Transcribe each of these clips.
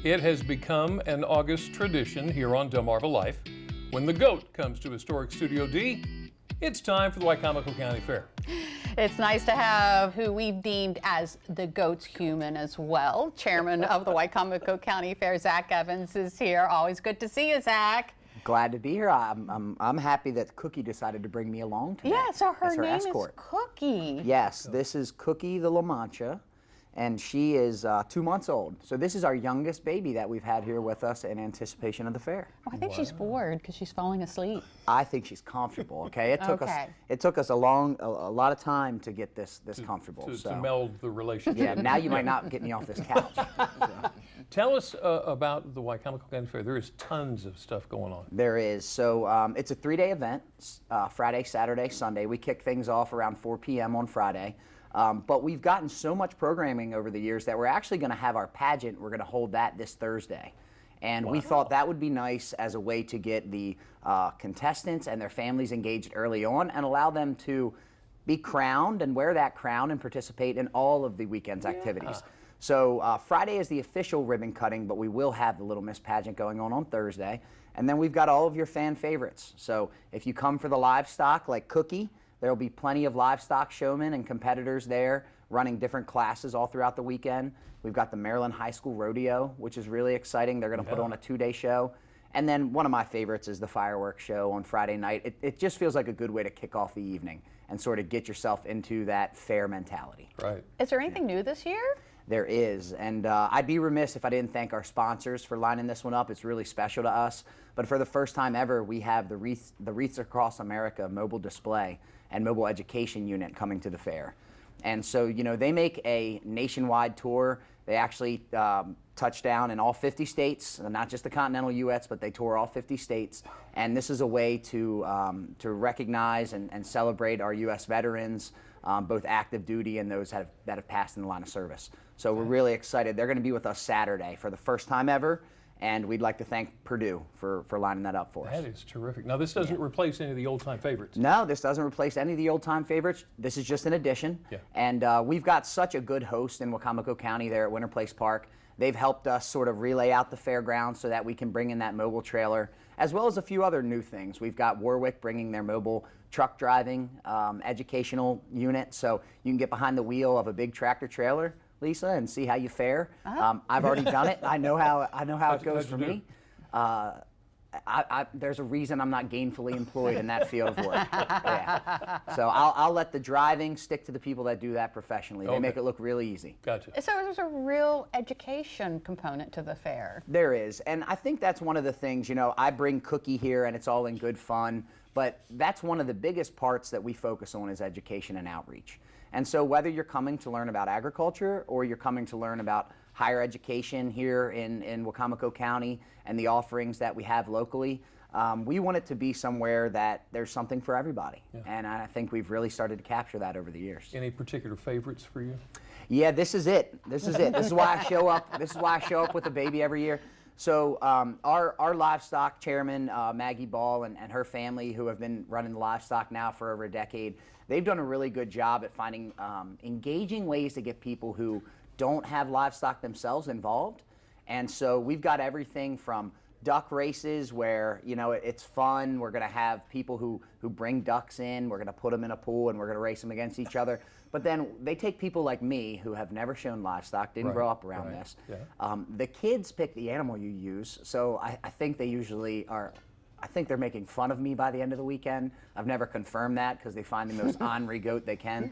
It has become an August tradition here on DelmarvaLife. When the GOAT comes to historic Studio D, it's time for the Wicomico County Fair. It's nice to have who we've deemed as the GOAT's human as well. Chairman of the Wicomico County Fair, Zach Evans, is here. Always good to see you, Zach. Glad to be here. I'm happy that Cookie decided to bring me along today. Yeah, so her name escort. is Cookie. Yes, this is Cookie the La Mancha, and she is 2 months old. So this is our youngest baby that we've had here with us in anticipation of the fair. Oh, I think she's bored because she's falling asleep. I think she's comfortable. Okay, it took us a lot of time to get this comfortable. To meld the relationship. Yeah, now you might not get me off this couch. So. Tell us about the Wicomico County Fair. There is tons of stuff going on. There is. So it's a 3-day event, Friday, Saturday, Sunday. We kick things off around 4 p.m. on Friday. But we've gotten so much programming over the years that we're actually going to have our pageant. We're going to hold that this Thursday. And we thought that would be nice as a way to get the contestants and their families engaged early on and allow them to be crowned and wear that crown and participate in all of the weekend's activities. So Friday is the official ribbon cutting, but we will have the Little Miss pageant going on Thursday. And then we've got all of your fan favorites. So if you come for the livestock like Cookie, there will be plenty of livestock showmen and competitors there running different classes all throughout the weekend. We've got the Maryland High School Rodeo, which is really exciting. They're going to put on a 2-day show. And then one of my favorites is the fireworks show on Friday night. It just feels like a good way to kick off the evening and sort of get yourself into that fair mentality. Right. Is there anything new this year? There is, and I'd be remiss if I didn't thank our sponsors for lining this one up. It's really special to us. But for the first time ever, we have the Wreaths Across America mobile display and mobile education unit coming to the fair. And so, you know, they make a nationwide tour. They actually touch down in all 50 states, not just the continental U.S., but they tour all 50 states. And this is a way to recognize and celebrate our U.S. veterans, both active duty and those that have passed in the line of service. So we're really excited. They're going to be with us Saturday for the first time ever, and we'd like to thank Purdue for lining that up for us. That is terrific. Now, this doesn't replace any of the old-time favorites. No, this doesn't replace any of the old-time favorites. This is just an addition. Yeah. And we've got such a good host in Wicomico County there at Winter Place Park. They've helped us sort of relay out the fairground so that we can bring in that mobile trailer, as well as a few other new things. We've got Warwick bringing their mobile truck driving educational unit, so you can get behind the wheel of a big tractor trailer, Lisa, and see how you fare. I've already done it. I know how it goes for me. There's a reason I'm not gainfully employed in that field of work. Yeah. So I'll let the driving stick to the people that do that professionally. They make it look really easy. Gotcha. So there's a real education component to the fair. There is, and I think that's one of the things, you know, I bring Cookie here and it's all in good fun, but that's one of the biggest parts that we focus on is education and outreach. And so whether you're coming to learn about agriculture or you're coming to learn about higher education here in Wicomico County and the offerings that we have locally, we want it to be somewhere that there's something for everybody. Yeah. And I think we've really started to capture that over the years. Any particular favorites for you? Yeah, this is it. This is it. This is why I show up. This is why I show up with a baby every year. So our livestock chairman, Maggie Ball, and her family, who have been running the livestock now for over a decade, they've done a really good job at finding engaging ways to get people who don't have livestock themselves involved. And so we've got everything from duck races where, you know, it's fun. We're going to have people who bring ducks in. We're going to put them in a pool and we're going to race them against each other. But then they take people like me who have never shown livestock, didn't grow up around this. Yeah. The kids pick the animal you use. So I think they usually are, I think they're making fun of me by the end of the weekend. I've never confirmed that because they find the most ornery goat they can.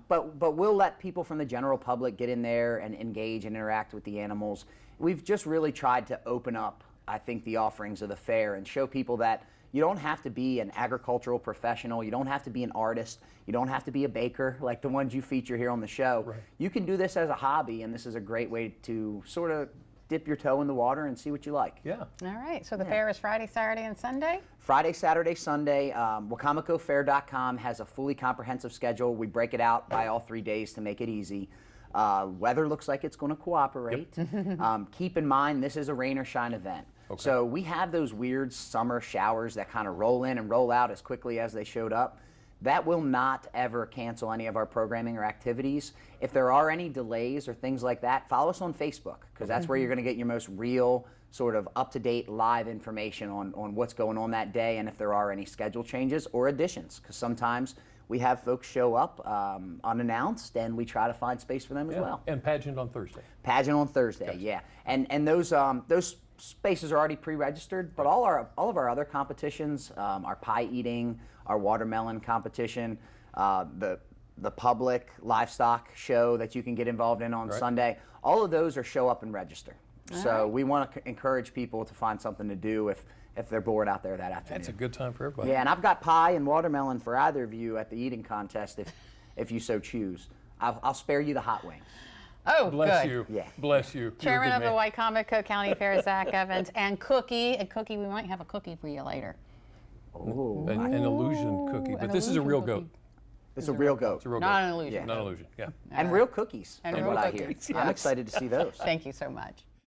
But we'll let people from the general public get in there and engage and interact with the animals. We've just really tried to open up, I think, the offerings of the fair and show people that you don't have to be an agricultural professional. You don't have to be an artist. You don't have to be a baker like the ones you feature here on the show. Right. You can do this as a hobby, and this is a great way to sort of dip your toe in the water and see what you like. Yeah. All right. So the fair is Friday, Saturday, and Sunday? Friday, Saturday, Sunday. WicomicoFair.com has a fully comprehensive schedule. We break it out by all 3 days to make it easy. Weather looks like it's going to cooperate. Yep. Keep in mind, this is a rain or shine event. Okay. So we have those weird summer showers that kind of roll in and roll out as quickly as they showed up. That will not ever cancel any of our programming or activities. If there are any delays or things like that, follow us on Facebook, because that's where you're going to get your most real, sort of up-to-date live information on what's going on that day, and if there are any schedule changes or additions, because sometimes we have folks show up unannounced, and we try to find space for them as well. And pageant on Thursday. Pageant on Thursday, Gotcha. yeah. And those spaces are already pre-registered, but all of our other competitions, our pie eating, our watermelon competition, the public livestock show that you can get involved in on Sunday, all of those are show up and register. So we want to encourage people to find something to do if they're bored out there that afternoon. That's a good time for everybody. Yeah, and I've got pie and watermelon for either of you at the eating contest if you so choose. I'll spare you the hot wings. Oh, Bless good. you. Yeah. Bless you. You're a Chairman good of the man. Wicomico County Fair, Zach Evans, and Cookie. And Cookie, we might have a cookie for you later. Oh, An illusion cookie, but an this is a illusion real cookie. goat. it's a real goat. It's a real Not goat. an illusion. Yeah. Not an illusion. Yeah. And real cookies, And from real what I cookies, hear. I'm yes. excited to see those. Thank you so much.